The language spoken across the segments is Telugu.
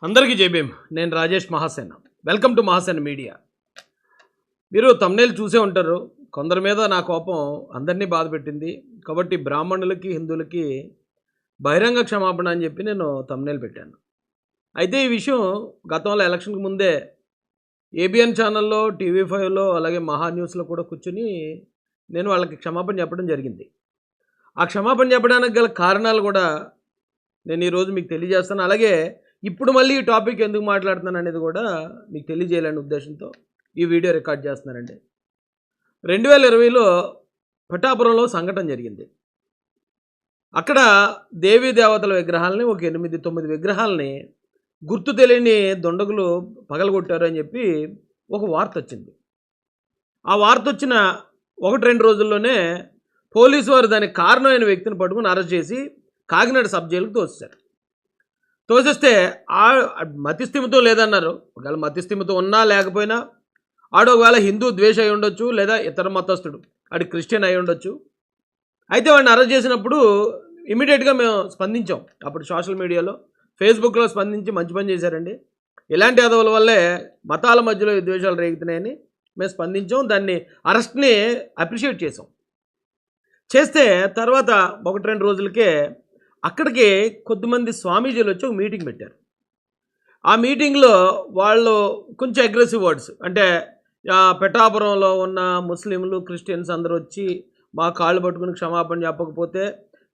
అందరికీ జై భీమ్. నేను Rajesh Mahasena. Welcome to Mahasena media. మీరు థంబ్నెయిల్ చూసే ఉంటారు. కొందరి మీద నా కోపం అందరినీ బాధ పెట్టింది కాబట్టి బ్రాహ్మణులకి హిందువులకి బహిరంగ క్షమాపణ అని చెప్పి నేను థంబ్నెయిల్ పెట్టాను. అయితే ఈ విషయం గతంలో ఎలక్షన్కి ముందే ఏబిఎన్ ఛానల్లో, టీవీ5లో, అలాగే మహా న్యూస్లో కూడా కూర్చుని నేను వాళ్ళకి క్షమాపణ చెప్పడం జరిగింది. ఆ క్షమాపణ చెప్పడానికి గల కారణాలు కూడా నేను ఈరోజు మీకు తెలియజేస్తాను. అలాగే ఇప్పుడు మళ్ళీ ఈ టాపిక్ ఎందుకు మాట్లాడుతున్నాను అనేది కూడా మీకు తెలియజేయాలనే ఉద్దేశంతో ఈ వీడియో రికార్డ్ చేస్తున్నానండి. 2020లో పిఠాపురంలో సంఘటన జరిగింది. అక్కడ దేవీ దేవతల విగ్రహాలని, ఒక 8-9 విగ్రహాలని గుర్తు తెలియని దుండగులు పగలగొట్టారు అని చెప్పి ఒక వార్త వచ్చింది. ఆ వార్త వచ్చిన 1-2 రోజుల్లోనే పోలీసు వారు దానికి కారణమైన వ్యక్తిని పట్టుకుని అరెస్ట్ చేసి కాకినాడ సబ్ జైలుకు తోసేశారు. తోసేస్తే మతిస్థిమితం లేదన్నారు. ఒకవేళ మతిస్థిమితం ఉన్నా లేకపోయినా ఆడు ఒకవేళ హిందూ ద్వేష అయి ఉండొచ్చు, లేదా ఇతర మతస్థుడు, ఆడు క్రిస్టియన్ అయి ఉండొచ్చు. అయితే వాడిని అరెస్ట్ చేసినప్పుడు ఇమీడియట్గా మేము స్పందించాం. అప్పుడు సోషల్ మీడియాలో, ఫేస్బుక్లో స్పందించి మంచి పని చేశారండి. ఇలాంటి అదవుల వల్లే మతాల మధ్యలో ఈ ద్వేషాలు రేగుతున్నాయని మేము స్పందించాం. దాన్ని అరెస్ట్ని అప్రిషియేట్ చేసాం. చేస్తే తర్వాత 1-2 రోజులకే అక్కడికి కొద్దిమంది స్వామీజీలు వచ్చి ఒక మీటింగ్ పెట్టారు. ఆ మీటింగ్లో వాళ్ళు కొంచెం అగ్రెసివ్ వర్డ్స్, అంటే పిఠాపురంలో ఉన్న ముస్లింలు, క్రిస్టియన్స్ అందరూ వచ్చి మా కాళ్ళు పట్టుకుని క్షమాపణ చెప్పకపోతే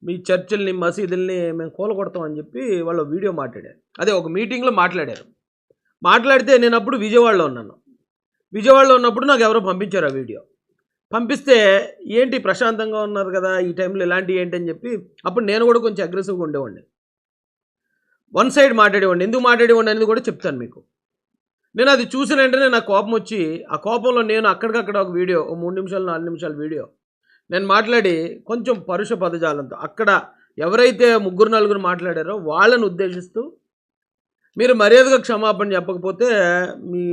మీ చర్చిల్ని, మసీదుల్ని మేము కూలగొడతామని చెప్పి వాళ్ళు వీడియో మాట్లాడారు. అదే ఒక మీటింగ్లో మాట్లాడారు. మాట్లాడితే నేను అప్పుడు విజయవాడలో ఉన్నాను. విజయవాడలో ఉన్నప్పుడు నాకు ఎవరో పంపించారు ఆ వీడియో. పంపిస్తే ఏంటి ప్రశాంతంగా ఉన్నారు కదా, ఈ టైంలో ఇలాంటివి ఏంటి అని చెప్పి అప్పుడు నేను కూడా కొంచెం అగ్రెసివ్గా ఉండేవాడిని. వన్ సైడ్ మాట్లాడేవాడిని. ఎందుకు మాట్లాడేవాడిని అనేది కూడా చెప్తాను మీకు. నేను అది చూసిన వెంటనే నాకు కోపం వచ్చి, ఆ కోపంలో నేను అక్కడికక్కడ ఒక వీడియో, 3 నిమిషాలు 4 నిమిషాల వీడియో నేను మాట్లాడి కొంచెం పరుష పదజాలంతో అక్కడ ఎవరైతే 3-4 మాట్లాడారో వాళ్ళని ఉద్దేశిస్తూ మీరు మర్యాదగా క్షమాపణ చెప్పకపోతే మీ,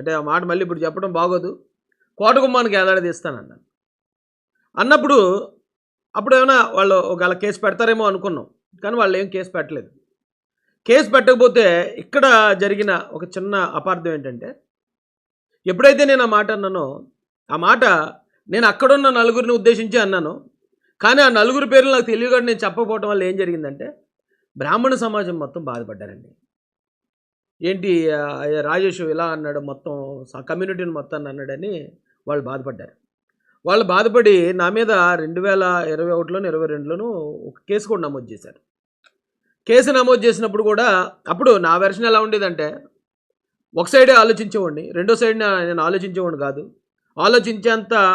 అంటే ఆ మాట మళ్ళీ ఇప్పుడు చెప్పడం బాగోదు, కోటగుమ్మానికి ఏలాడదీస్తానన్నాను. అన్నప్పుడు అప్పుడు ఏమైనా వాళ్ళు ఒకవేళ కేసు పెడతారేమో అనుకున్నాం. కానీ వాళ్ళు ఏం కేసు పెట్టలేదు. కేసు పెట్టకపోతే ఇక్కడ జరిగిన ఒక చిన్న అపార్థం ఏంటంటే, ఎప్పుడైతే నేను ఆ మాట అన్నానో ఆ మాట నేను అక్కడున్న నలుగురిని ఉద్దేశించి అన్నాను. కానీ ఆ నలుగురి పేర్లు నాకు తెలియక నేను చెప్పకపోవడం వల్ల ఏం జరిగిందంటే, బ్రాహ్మణ సమాజం మొత్తం బాధపడ్డారండి. ఏంటి రాజేష్ ఇలా అన్నాడు, మొత్తం కమ్యూనిటీని మొత్తాన్ని అన్నాడని వాళ్ళు బాధపడ్డారు. వాళ్ళు బాధపడి నా మీద 2021లోను 2022లోను ఒక కేసు కూడా నమోదు చేశారు. కేసు నమోదు చేసినప్పుడు కూడా అప్పుడు నా వెర్షన్ ఎలా ఉండేదంటే, ఒక సైడే ఆలోచించేవాడిని, రెండో సైడ్ నేను ఆలోచించేవాడిని కాదు.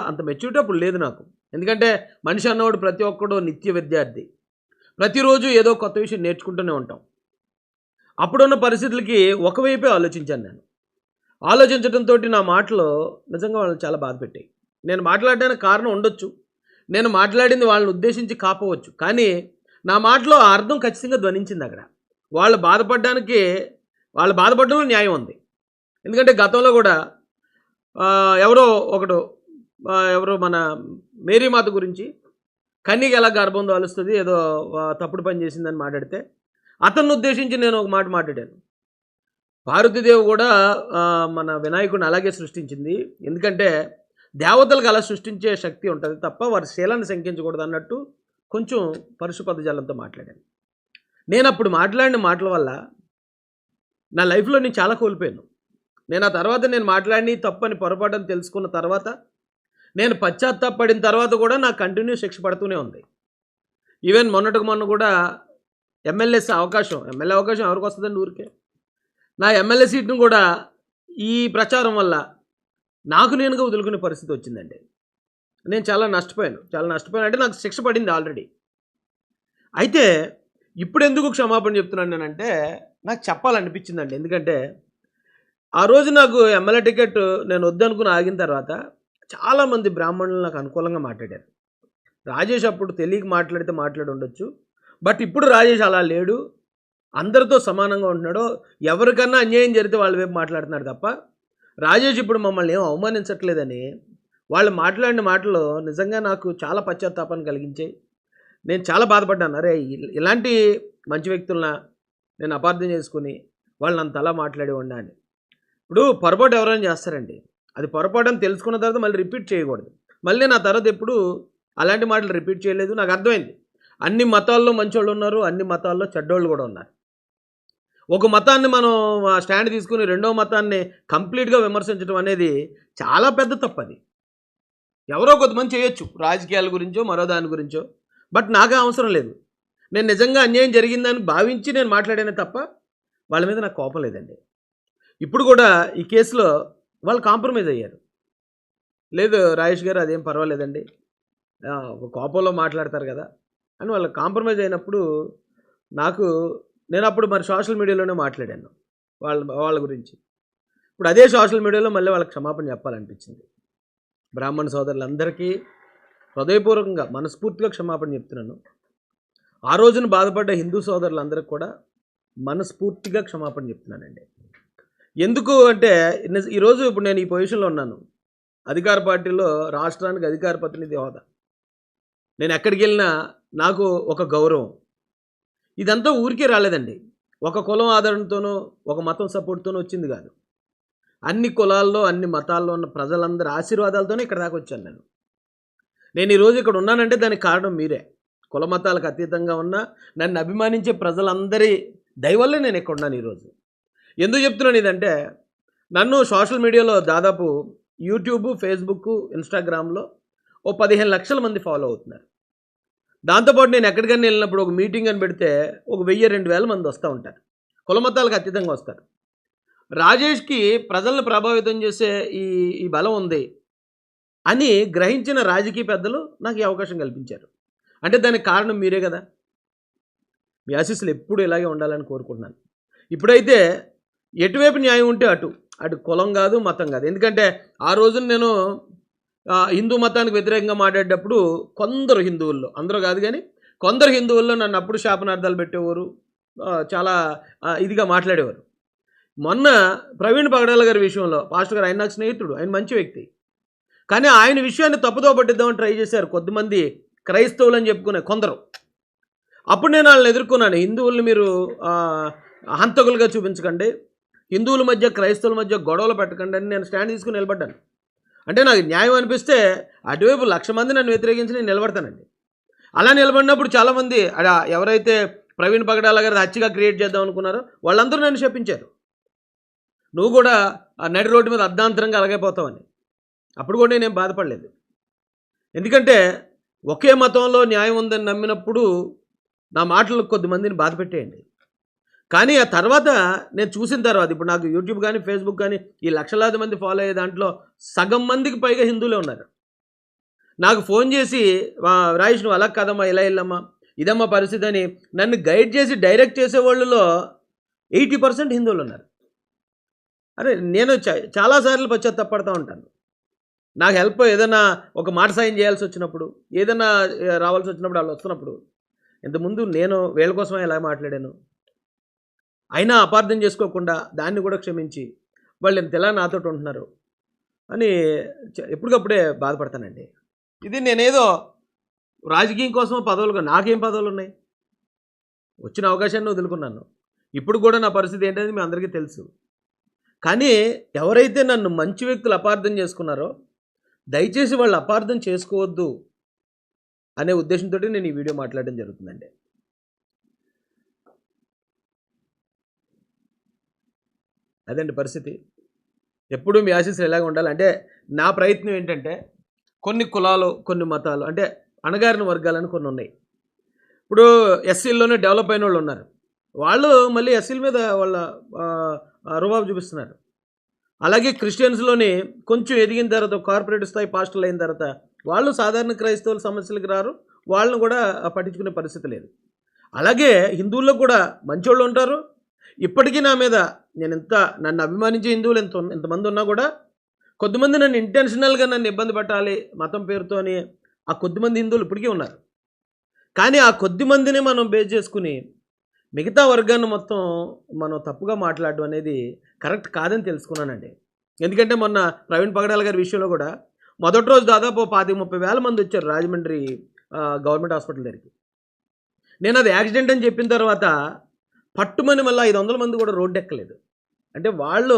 అంత మెచ్యూరిటీ అప్పుడు లేదు నాకు. ఎందుకంటే మనిషి అన్నవాడు ప్రతి ఒక్కడు నిత్య విద్యార్థి. ప్రతిరోజు ఏదో కొత్త విషయం నేర్చుకుంటూనే ఉంటాం. అప్పుడున్న పరిస్థితులకి ఒకవైపే ఆలోచించాను నేను. ఆలోచించడంతో నా మాటలు నిజంగా వాళ్ళని చాలా బాధ పెట్టాయి. నేను మాట్లాడడానికి కారణం ఉండొచ్చు, నేను మాట్లాడింది వాళ్ళని ఉద్దేశించి కాపవచ్చు, కానీ నా మాటలో ఆ అర్థం ఖచ్చితంగా ధ్వనించింది అక్కడ. వాళ్ళ బాధపడడంలో న్యాయం ఉంది. ఎందుకంటే గతంలో కూడా ఎవరో మన మేరీమాత గురించి కన్యకి ఎలా గర్భం దాలుస్తుంది, ఏదో తప్పుడు పని చేసిందని మాట్లాడితే అతన్ని ఉద్దేశించి నేను ఒక మాట మాట్లాడాను. పార్వతీదేవి కూడా మన వినాయకుడిని అలాగే సృష్టించింది. ఎందుకంటే దేవతలకు అలా సృష్టించే శక్తి ఉంటుంది తప్ప వారి శీలాన్ని శంకించకూడదు అన్నట్టు కొంచెం పరుష పదజాలంతో మాట్లాడాను. నేను అప్పుడు మాట్లాడిన మాటల వల్ల నా లైఫ్లో నేను చాలా కోల్పోయాను. నేను ఆ తర్వాత నేను మాట్లాడి తప్పని పొరపాటుని తెలుసుకున్న తర్వాత, నేను పశ్చాత్తాపడిన తర్వాత కూడా నాకు కంటిన్యూ శిక్ష పడుతూనే ఉంది. ఈవెన్ మొన్న కూడా ఎమ్మెల్యే అవకాశం ఎవరికి వస్తుందండి ఊరికే. నా ఎమ్మెల్యే సీట్ను కూడా ఈ ప్రచారం వల్ల నాకు నేనుగా వదులుకునే పరిస్థితి వచ్చిందండి. నేను చాలా నష్టపోయాను అంటే నాకు శిక్ష పడింది ఆల్రెడీ. అయితే ఇప్పుడు ఎందుకు క్షమాపణ చెప్తున్నాను నేనంటే, నాకు చెప్పాలనిపించిందండి. ఎందుకంటే ఆ రోజు నాకు ఎమ్మెల్యే టికెట్ నేను వద్దనుకుని ఆగిన తర్వాత చాలామంది బ్రాహ్మణులు నాకు అనుకూలంగా మాట్లాడారు. రాజేష్ అప్పుడు తెలియక మాట్లాడి ఉండొచ్చు, బట్ ఇప్పుడు రాజేష్ అలా లేడు, అందరితో సమానంగా ఉంటున్నాడు, ఎవరికన్నా అన్యాయం జరిగితే వాళ్ళ వైపు మాట్లాడుతున్నాడు తప్ప రాజేష్ ఇప్పుడు మమ్మల్ని ఏం అవమానించట్లేదని వాళ్ళు మాట్లాడిన మాటలు నిజంగా నాకు చాలా పశ్చాత్తాపాన్ని కలిగించాయి. నేను చాలా బాధపడ్డాను. అరే ఇలాంటి మంచి వ్యక్తులన నేను అపార్థం చేసుకుని వాళ్ళని అంతలా మాట్లాడేవాడిని అని. ఇప్పుడు పొరపాటు ఎవరైనా చేస్తారండి, అది పొరపాటు అని తెలుసుకున్న తర్వాత మళ్ళీ రిపీట్ చేయకూడదు. మళ్ళీ నా తర్వాత ఎప్పుడు అలాంటి మాటలు రిపీట్ చేయలేదు. నాకు అర్థమైంది, అన్ని మతాల్లో మంచోళ్ళు ఉన్నారు, అన్ని మతాల్లో చెడ్డోళ్ళు కూడా ఉన్నారు. ఒక మతాన్ని మనం స్టాండ్ తీసుకుని రెండో మతాన్ని కంప్లీట్గా విమర్శించడం అనేది చాలా పెద్ద తప్పు. అది ఎవరో కొంతమంది చేయొచ్చు, రాజకీయాల గురించో మరో దాని గురించో. బట్ నాకు అవసరం లేదు. నేను నిజంగా అన్యాయం జరిగిందని భావించి నేను మాట్లాడానే తప్ప వాళ్ళ మీద నాకు కోపం లేదండి. ఇప్పుడు కూడా ఈ కేసులో వాళ్ళు కాంప్రమైజ్ అయ్యారు. లేదు రాజేష్ గారు అదేం పర్వాలేదండి, ఒక కోపంలో మాట్లాడతారు కదా అని వాళ్ళు కాంప్రమైజ్ అయినప్పుడు నేను అప్పుడు మరి సోషల్ మీడియాలోనే మాట్లాడాను వాళ్ళ గురించి. ఇప్పుడు అదే సోషల్ మీడియాలో మళ్ళీ వాళ్ళకి క్షమాపణ చెప్పాలనిపించింది. బ్రాహ్మణ సోదరులందరికీ హృదయపూర్వకంగా మనస్ఫూర్తిగా క్షమాపణ చెప్తున్నాను. ఆ రోజున బాధపడ్డ హిందూ సోదరులందరికీ కూడా మనస్ఫూర్తిగా క్షమాపణ చెప్తున్నానండి. ఎందుకు అంటే ఈరోజు ఇప్పుడు నేను ఈ పొజిషన్లో ఉన్నాను, అధికార పార్టీలో రాష్ట్రానికి అధికార ప్రతినిధి హోదా. నేను ఎక్కడికి వెళ్ళినా నాకు ఒక గౌరవం. ఇదంతా ఊరికే రాలేదండి, ఒక కులం ఆదరణతోనో ఒక మతం సపోర్ట్తోనో వచ్చింది కాదు. అన్ని కులాల్లో అన్ని మతాల్లో ఉన్న ప్రజలందరి ఆశీర్వాదాలతోనే ఇక్కడ దాకా వచ్చాను. నేను ఈరోజు ఇక్కడ ఉన్నానంటే దానికి కారణం మీరే. కుల మతాలకు అతీతంగా ఉన్న నన్ను అభిమానించే ప్రజలందరి దయవల్లే నేను ఇక్కడ ఉన్నాను ఈరోజు. ఎందుకు చెప్తున్నాను ఇదంటే, నన్ను సోషల్ మీడియాలో దాదాపు యూట్యూబ్, ఫేస్బుక్, ఇన్స్టాగ్రామ్లో ఓ 15 లక్షల మంది ఫాలో అవుతున్నారు. దాంతోపాటు నేను ఎక్కడికైనా వెళ్ళినప్పుడు ఒక మీటింగ్ అని పెడితే ఒక 1000-2000 మంది వస్తూ ఉంటారు, కుల మతాలకు అతీతంగా వస్తారు. రాజేష్కి ప్రజలను ప్రభావితం చేసే ఈ బలం ఉంది అని గ్రహించిన రాజకీయ పెద్దలు నాకు ఈ అవకాశం కల్పించారు. అంటే దానికి కారణం మీరే కదా. మీ ఆశీస్సులు ఎప్పుడు ఇలాగే ఉండాలని కోరుకుంటున్నాను. ఇప్పుడైతే ఎటువైపు న్యాయం ఉంటే అటు కులం కాదు, మతం కాదు. ఎందుకంటే ఆ రోజున నేను హిందూ మతానికి వ్యతిరేకంగా మాట్లాడేటప్పుడు కొందరు హిందువుల్లో, అందరూ కాదు కానీ కొందరు హిందువుల్లో నన్ను అప్పుడు శాపనార్థాలు పెట్టేవారు, చాలా ఇదిగా మాట్లాడేవారు. మొన్న ప్రవీణ్ పగడాల గారి విషయంలో పాస్టర్ గారు, ఆయన నాకు స్నేహితుడు, ఆయన మంచి వ్యక్తి, కానీ ఆయన విషయాన్ని తప్పుదో పట్టిద్దామని ట్రై చేశారు కొద్దిమంది క్రైస్తవులు అని చెప్పుకునే కొందరు. అప్పుడు నేను వాళ్ళని ఎదుర్కొన్నాను. హిందువుల్ని మీరు హంతకులుగా చూపించకండి, హిందువుల మధ్య క్రైస్తవుల మధ్య గొడవలు పెట్టకండి అని నేను స్టాండ్ తీసుకుని నిలబడ్డాను. అంటే నాకు న్యాయం అనిపిస్తే అటువైపు 1,00,000 మంది నన్ను వ్యతిరేకించి నేను నిలబడతానండి. అలా నిలబడినప్పుడు చాలామంది ఎవరైతే ప్రవీణ్ పగడాల గారి హత్యగా క్రియేట్ చేద్దాం అనుకున్నారో వాళ్ళందరూ నన్ను శపించారు, నువ్వు కూడా ఆ నడి రోడ్డు మీద అర్ధాంతరంగా అలాగైపోతావని. అప్పుడు కూడా నేనేం బాధపడలేదు, ఎందుకంటే ఒకే మతంలో న్యాయం ఉందని నమ్మినప్పుడు నా మాటలు కొద్దిమందిని బాధ పెట్టేయండి. కానీ ఆ తర్వాత నేను చూసిన తర్వాత ఇప్పుడు నాకు యూట్యూబ్ కానీ ఫేస్బుక్ కానీ ఈ లక్షలాది మంది ఫాలో అయ్యే దాంట్లో సగం మందికి పైగా హిందువులే ఉన్నారు. నాకు ఫోన్ చేసి రాజేష్ నువ్వు అలా కదమ్మా, ఇలా వెళ్ళమ్మా, ఇదమ్మా పరిస్థితి అని నన్ను గైడ్ చేసి డైరెక్ట్ చేసే వాళ్ళలో 80% హిందువులు ఉన్నారు. అరే నేను చాలాసార్లు పశ్చాత్తాపడుతూ ఉంటాను. నాకు హెల్ప్ ఏదైనా ఒక మాట సాయం చేయాల్సి వచ్చినప్పుడు, ఏదైనా రావాల్సి వచ్చినప్పుడు, వాళ్ళు వస్తున్నప్పుడు, ఇంతకుముందు నేను వీళ్ళ కోసమే ఎలా మాట్లాడాను, అయినా అపార్థం చేసుకోకుండా దాన్ని కూడా క్షమించి వాళ్ళు ఇంతలా నాతోటి ఉంటున్నారు అని ఎప్పటికప్పుడే బాధపడతానండి. ఇది నేనేదో రాజకీయం కోసం పదవులుగా, నాకేం పదవులు ఉన్నాయి, వచ్చిన అవకాశాన్ని వదులుకున్నాను. ఇప్పుడు కూడా నా పరిస్థితి ఏంటనేది మీ అందరికీ తెలుసు. కానీ ఎవరైతే నన్ను మంచి వ్యక్తులు అపార్థం చేసుకున్నారో దయచేసి వాళ్ళు అపార్థం చేసుకోవద్దు అనే ఉద్దేశంతో నేను ఈ వీడియో మాట్లాడడం జరుగుతుందండి. అదండి పరిస్థితి. ఎప్పుడు మీ ఆశీస్సులు ఎలాగ ఉండాలంటే నా ప్రయత్నం ఏంటంటే, కొన్ని కులాలు, కొన్ని మతాలు, అంటే అణగారిన వర్గాలని కొన్ని ఉన్నాయి. ఇప్పుడు ఎస్సీల్లోనే డెవలప్ అయిన వాళ్ళు ఉన్నారు, వాళ్ళు మళ్ళీ ఎస్సీల మీద వాళ్ళ రుబాబు చూపిస్తున్నారు. అలాగే క్రిస్టియన్స్లోని కొంచెం ఎదిగిన తర్వాత కార్పొరేట్ స్థాయి పాస్టర్లు అయిన తర్వాత వాళ్ళు సాధారణ క్రైస్తవుల సమస్యలకు రారు, వాళ్ళని కూడా పట్టించుకునే పరిస్థితి లేదు. అలాగే హిందువుల్లో కూడా మంచోళ్ళు ఉంటారు. ఇప్పటికీ నా మీద నన్ను అభిమానించే హిందువులు ఎంతమంది ఉన్నా కూడా కొద్దిమంది నన్ను ఇంటెన్షనల్గా నన్ను ఇబ్బంది పెట్టాలి మతం పేరుతో అని ఆ కొద్దిమంది హిందువులు ఇప్పటికీ ఉన్నారు. కానీ ఆ కొద్దిమందిని మనం బేస్ చేసుకుని మిగతా వర్గాన్ని మొత్తం మనం తప్పుగా మాట్లాడడం అనేది కరెక్ట్ కాదని తెలుసుకున్నానండి. ఎందుకంటే మొన్న ప్రవీణ్ పగడాల గారి విషయంలో కూడా మొదటి రోజు దాదాపు 25-30 వేల మంది వచ్చారు రాజమండ్రి గవర్నమెంట్ హాస్పిటల్ దగ్గరికి. నేను అది యాక్సిడెంట్ అని చెప్పిన తర్వాత పట్టుమని మళ్ళీ 500 మంది కూడా రోడ్డు ఎక్కలేదు. అంటే వాళ్ళు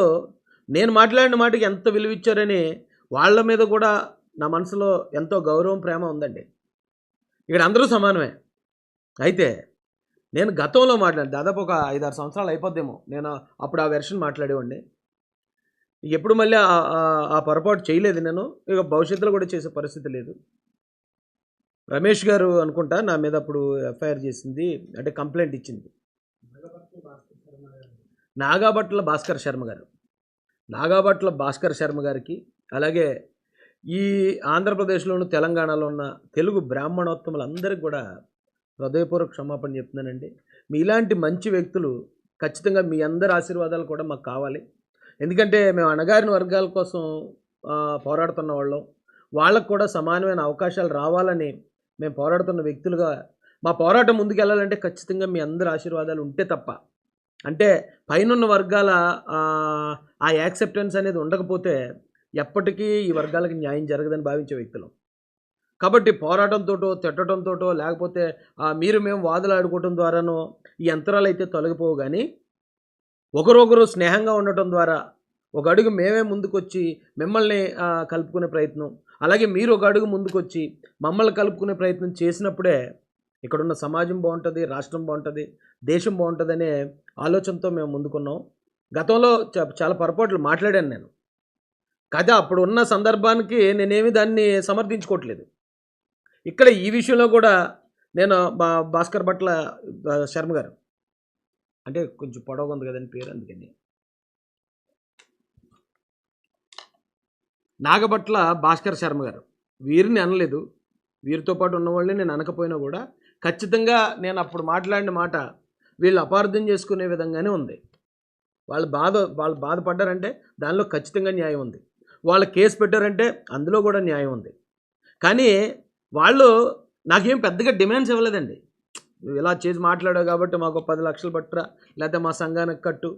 నేను మాట్లాడిన మాటకి ఎంత విలువ ఇచ్చారని వాళ్ళ మీద కూడా నా మనసులో ఎంతో గౌరవం, ప్రేమ ఉందండి. ఇక్కడ అందరూ సమానమే. అయితే నేను గతంలో మాట్లాడాను, దాదాపు ఒక 5-6 సంవత్సరాలు అయిపోద్దేమో నేను అప్పుడు ఆ వెర్షన్ మాట్లాడేవాడిని. ఎప్పుడు మళ్ళీ ఆ పొరపాటు చేయలేదు నేను. ఇక భవిష్యత్తులో కూడా చేసే పరిస్థితి లేదు. రమేష్ గారు అనుకుంటా నా మీద అప్పుడు ఎఫ్ఐఆర్ చేసింది, అంటే కంప్లైంట్ ఇచ్చింది. నాగాభట్ల భాస్కర్ శర్మ గారు, నాగాభట్ల భాస్కర్ శర్మ గారికి, అలాగే ఈ ఆంధ్రప్రదేశ్లోను తెలంగాణలో ఉన్న తెలుగు బ్రాహ్మణోత్తములందరికీ కూడా హృదయపూర్వక క్షమాపణ చెప్తున్నానండి. మీ ఇలాంటి మంచి వ్యక్తులు ఖచ్చితంగా మీ అందరి ఆశీర్వాదాలు కూడా మాకు కావాలి. ఎందుకంటే మేము అణగారిన వర్గాల కోసం పోరాడుతున్న వాళ్ళం. వాళ్ళకు కూడా సమానమైన అవకాశాలు రావాలని మేము పోరాడుతున్న వ్యక్తులుగా మా పోరాటం ముందుకెళ్ళాలంటే ఖచ్చితంగా మీ అందరి ఆశీర్వాదాలు ఉంటే తప్ప, అంటే పైనున్న వర్గాల ఆ యాక్సెప్టెన్స్ అనేది ఉండకపోతే ఎప్పటికీ ఈ వర్గాలకు న్యాయం జరగదని భావించే వ్యక్తులం. కాబట్టి పోరాటంతోటో, తిట్టడంతోటో, లేకపోతే మీరు మేము వాదులాడుకోవటం ద్వారానో ఈ యంత్రాలు అయితే తొలగిపోవు. కానీ ఒకరొకరు స్నేహంగా ఉండటం ద్వారా ఒక అడుగు మేమే ముందుకొచ్చి మిమ్మల్ని కలుపుకునే ప్రయత్నం, అలాగే మీరు ఒక అడుగు ముందుకొచ్చి మమ్మల్ని కలుపుకునే ప్రయత్నం చేసినప్పుడే ఇక్కడున్న సమాజం బాగుంటుంది, రాష్ట్రం బాగుంటుంది, దేశం బాగుంటుందనే ఆలోచనతో మేము ముందుకున్నాం. గతంలో చాలా పొరపాట్లు మాట్లాడాను నేను. కాదా అప్పుడు ఉన్న సందర్భానికి నేనేమి దాన్ని సమర్థించుకోవట్లేదు. ఇక్కడ ఈ విషయంలో కూడా నేను భాస్కర్ భట్ల శర్మ గారు, అంటే కొంచెం పొడవుగా ఉంది కదండి పేరు, అందుకని నాగభట్ల భాస్కర్ శర్మ గారు, వీరిని అనలేదు. వీరితో పాటు ఉన్నవాళ్ళని నేను అనకపోయినా కూడా ఖచ్చితంగా నేను అప్పుడు మాట్లాడిన మాట వీళ్ళు అపార్థం చేసుకునే విధంగానే ఉంది. వాళ్ళు బాధపడ్డారంటే దానిలో ఖచ్చితంగా న్యాయం ఉంది. వాళ్ళు కేసు పెట్టారంటే అందులో కూడా న్యాయం ఉంది. కానీ వాళ్ళు నాకేం పెద్దగా డిమాండ్స్ ఇవ్వలేదండి. నువ్వు ఇలా చేసి మాట్లాడావు కాబట్టి మాకు 10 లక్షలు పట్టురా, లేకపోతే మా సంఘానికి కట్టు,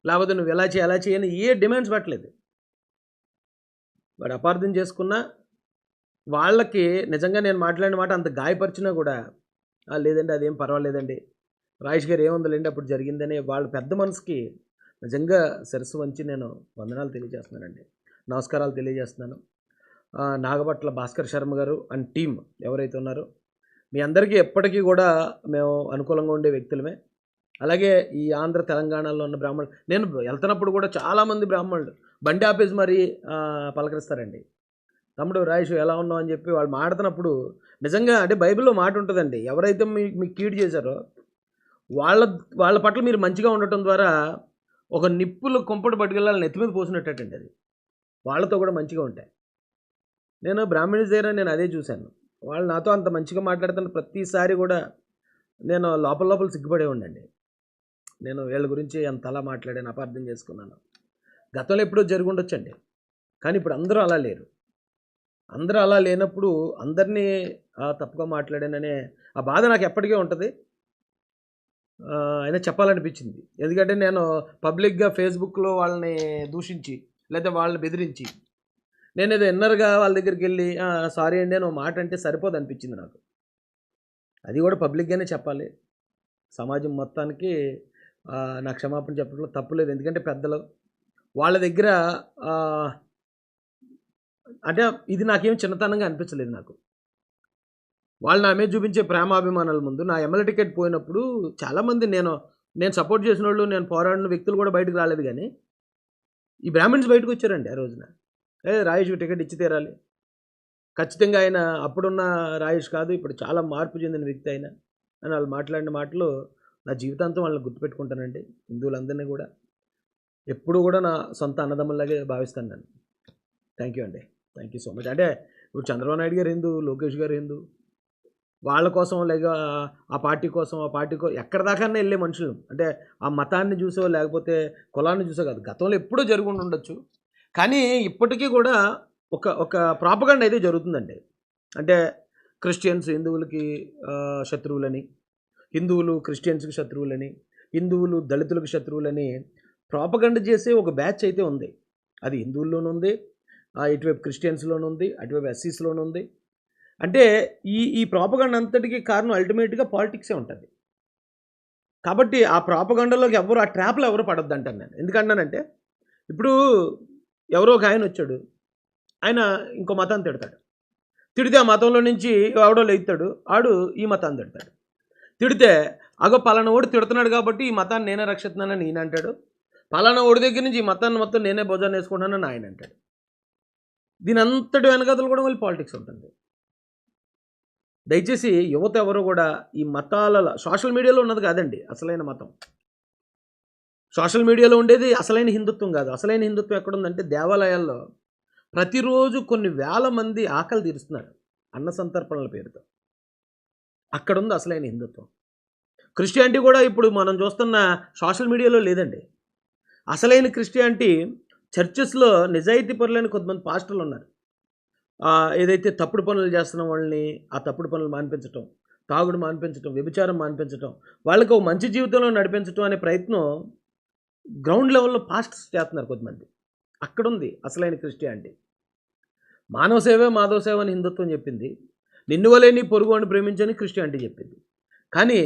లేకపోతే నువ్వు ఎలా చేయి అలా చేయని ఏ డిమాండ్స్ పెట్టలేదు. వాడు అపార్థం చేసుకున్నా వాళ్ళకి నిజంగా నేను మాట్లాడిన మాట అంత గాయపరిచినా కూడా లేదండి అదేం పర్వాలేదండి, రాజేష్ గారు ఏముందిలేండి అప్పుడు జరిగిందని వాళ్ళ పెద్ద మనసుకి నిజంగా శిరస్సు వంచి నేను వందనాలు తెలియజేస్తున్నానండి, నమస్కారాలు తెలియజేస్తున్నాను. నాగభట్ల భాస్కర్ శర్మ గారు అండ్ టీం ఎవరైతే ఉన్నారో మీ అందరికీ ఎప్పటికీ కూడా మేము అనుకూలంగా ఉండే వ్యక్తులమే. అలాగే ఈ ఆంధ్ర తెలంగాణలో ఉన్న బ్రాహ్మణులు, నేను వెళ్తున్నప్పుడు కూడా చాలామంది బ్రాహ్మణులు బండి ఆపేసి మరీ పలకరిస్తారండి. తమ్ముడు రాయేష్ ఎలా ఉన్నావు అని చెప్పి వాళ్ళు మాడుతున్నప్పుడు నిజంగా, అంటే బైబిల్లో మాట ఉంటుందండి, ఎవరైతే మీకు కీడు చేశారో వాళ్ళ పట్ల మీరు మంచిగా ఉండటం ద్వారా ఒక నిప్పులు కుంపటి పట్టుకెళ్ళాలని నెత్తి మీద పోసినట్టండి. అది వాళ్ళతో కూడా మంచిగా ఉంటాయి. నేను బ్రాహ్మణ్స్ దగ్గర నేను అదే చూశాను. వాళ్ళు నాతో అంత మంచిగా మాట్లాడుతున్న ప్రతిసారి కూడా నేను లోపల సిగ్గుపడే ఉండండి. నేను వీళ్ళ గురించి అంతలా మాట్లాడాను, అపార్థం చేసుకున్నాను. గతంలో ఎప్పుడో జరిగి ఉండొచ్చండి, కానీ ఇప్పుడు అందరూ అలా లేరు. అందరూ అలా లేనప్పుడు అందరినీ తప్పుగా మాట్లాడాననే ఆ బాధ నాకు ఎప్పటికీ ఉంటుంది. అయినా చెప్పాలనిపించింది. ఎందుకంటే నేను పబ్లిక్గా ఫేస్బుక్లో వాళ్ళని దూషించి లేదా వాళ్ళని బెదిరించి నేను ఏదో ఇన్నర్గా వాళ్ళ దగ్గరికి వెళ్ళి సారీ అండి అని మాట అంటే సరిపోదు అనిపించింది నాకు. అది కూడా పబ్లిక్గానే చెప్పాలి. సమాజం మొత్తానికి నా క్షమాపణ చెప్పడంలో తప్పులేదు. ఎందుకంటే పెద్దలు వాళ్ళ దగ్గర అంటే ఇది నాకేం చిన్నతనంగా అనిపించలేదు నాకు. వాళ్ళు నా మీద చూపించే ప్రేమాభిమానాల ముందు నా ఎమ్మెల్యే టికెట్ పోయినప్పుడు చాలామంది నేను సపోర్ట్ చేసిన వాళ్ళు, నేను పోరాడిన వ్యక్తులు కూడా బయటకు రాలేదు. కానీ ఈ బ్రాహ్మణ్స్ బయటకు వచ్చారండి ఆ రోజున. రాయేష్ టికెట్ ఇచ్చి తీరాలి, ఖచ్చితంగా ఆయన అప్పుడున్న రాయేష్ కాదు, ఇప్పుడు చాలా మార్పు చెందిన వ్యక్తి అయినా అని వాళ్ళు మాట్లాడిన మాటలు నా జీవితాంతం వాళ్ళని గుర్తుపెట్టుకుంటానండి. హిందువులందరినీ కూడా ఎప్పుడు కూడా నా సొంత అన్నదమ్ములాగే భావిస్తాను నేను. థ్యాంక్ యూ అండి, థ్యాంక్ యూ సో మచ్. అంటే ఇప్పుడు చంద్రబాబు నాయుడు గారు హిందూ, లోకేష్ గారు హిందూ, వాళ్ళ కోసం లేక ఆ పార్టీ కోసం ఎక్కడి దాకా వెళ్ళే మనుషులు, అంటే ఆ మతాన్ని చూసో లేకపోతే కులాన్ని చూసో కాదు. గతంలో ఎప్పుడూ జరుగుండి ఉండొచ్చు, కానీ ఇప్పటికీ కూడా ఒక ప్రాపగండ అయితే జరుగుతుందండి. అంటే క్రిస్టియన్స్ హిందువులకి శత్రువులని, హిందువులు క్రిస్టియన్స్కి శత్రువులని, హిందువులు దళితులకు శత్రువులని ప్రాపగండ చేసే ఒక బ్యాచ్ అయితే ఉంది. అది హిందువుల్లోనూ ఉంది, ఇటువైపు క్రిస్టియన్స్లోనూ ఉంది, అటువైపు ఎస్సీస్లోనూ ఉంది. అంటే ఈ ప్రాపగండ అంతటికీ కారణం అల్టిమేట్గా పాలిటిక్సే ఉంటుంది. కాబట్టి ఆ ప్రాపగండలోకి ఎవరు, ఆ ట్రాప్లో ఎవరు పడొద్దు అంటాను నేను. ఎందుకంటానంటే ఇప్పుడు ఎవరో ఒక ఆయన వచ్చాడు, ఆయన ఇంకో మతాన్ని తిడతాడు. తిడితే ఆ మతంలో నుంచి ఎవడో లేస్తాడు, ఆడు ఈ మతాన్ని తిడతాడు. తిడితే అగో పలానా ఓడి తిడుతున్నాడు కాబట్టి ఈ మతాన్ని నేనే రక్షిస్తున్నానని ఈయన అంటాడు. పలానా ఓడి దగ్గర నుంచి ఈ మతాన్ని మొత్తం నేనే భుజాన్ని వేసుకుంటానని ఆయన అంటాడు. దీని అంతటి వెనకథలు కూడా మళ్ళీ పాలిటిక్స్ ఉంటుంది. దయచేసి యువత ఎవరు కూడా ఈ మతాల సోషల్ మీడియాలో ఉన్నది కాదండి అసలైన మతం. సోషల్ మీడియాలో ఉండేది అసలైన హిందుత్వం కాదు. అసలైన హిందుత్వం ఎక్కడుందంటే దేవాలయాల్లో ప్రతిరోజు కొన్ని వేల మంది ఆకలి తీరుస్తున్నారు అన్న సంతర్పణల పేరుతో. అక్కడుంది అసలైన హిందుత్వం. క్రిస్టియానిటీ కూడా ఇప్పుడు మనం చూస్తున్న సోషల్ మీడియాలో లేదండి. అసలైన క్రిస్టియానిటీ చర్చెస్లో నిజాయితీ పరులైన కొంతమంది పాస్టర్లు ఉన్నారు. ఏదైతే తప్పుడు పనులు చేస్తున్న వాళ్ళని ఆ తప్పుడు పనులు మాన్పించటం, తాగుడు మాన్పించటం, వ్యభిచారం మాన్పించటం, వాళ్ళకి ఒక మంచి జీవితంలో నడిపించటం అనే ప్రయత్నం గ్రౌండ్ లెవెల్లో పాస్టర్స్ చేస్తున్నారు కొంతమంది. అక్కడుంది అసలైన క్రిస్టియానిటీ. మానవ సేవే మాధవ సేవ అని హిందుత్వం చెప్పింది. నిన్ను వలే నీ పొరుగు అని ప్రేమించని క్రిస్టియానిటీ చెప్పింది. కానీ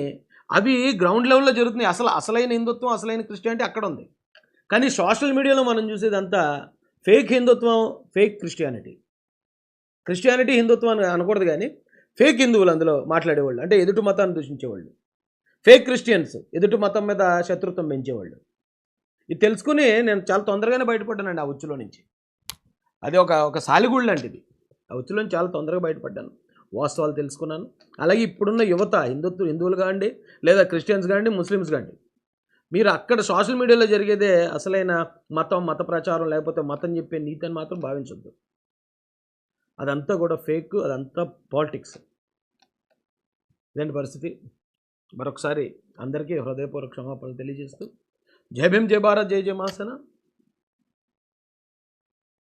అవి గ్రౌండ్ లెవెల్లో జరుగుతున్నాయి. అసలైన హిందుత్వం, అసలైన క్రిస్టియానిటీ అక్కడ ఉంది. కానీ సోషల్ మీడియాలో మనం చూసేదంతా ఫేక్ హిందుత్వం, ఫేక్ క్రిస్టియానిటీ. క్రిస్టియానిటీ హిందుత్వం అని అనకూడదు, కానీ ఫేక్ హిందువులు అందులో మాట్లాడేవాళ్ళు, అంటే ఎదుటి మతాన్ని దూషించేవాళ్ళు. ఫేక్ క్రిస్టియన్స్ ఎదుటి మతం మీద శత్రుత్వం పెంచేవాళ్ళు. ఇది తెలుసుకుని నేను చాలా తొందరగానే బయటపడ్డానండి ఆ ఉచ్చులో నుంచి. అది ఒక సాలిగుళ్ళు లాంటిది. ఆ ఉచ్చులో నుంచి చాలా తొందరగా బయటపడ్డాను. వాస్తవాలు తెలుసుకున్నాను. అలాగే ఇప్పుడున్న యువత హిందువులు కాండి, లేదా క్రిస్టియన్స్ కాండి, ముస్లిమ్స్ కాండి, మీరు అక్కడ సోషల్ మీడియాలో జరిగేదే అసలైన మత ప్రచారం, లేకపోతే మతం చెప్పే నీతి అని మాత్రం భావించొద్దు. అదంతా కూడా ఫేక్, అదంతా పాలిటిక్స్. ఇదేంటి పరిస్థితి. మరొకసారి అందరికీ హృదయపూర్వక క్షమాపణలు తెలియజేస్తూ జై భీమ్, జై భారత్, జై జై మహాసేన.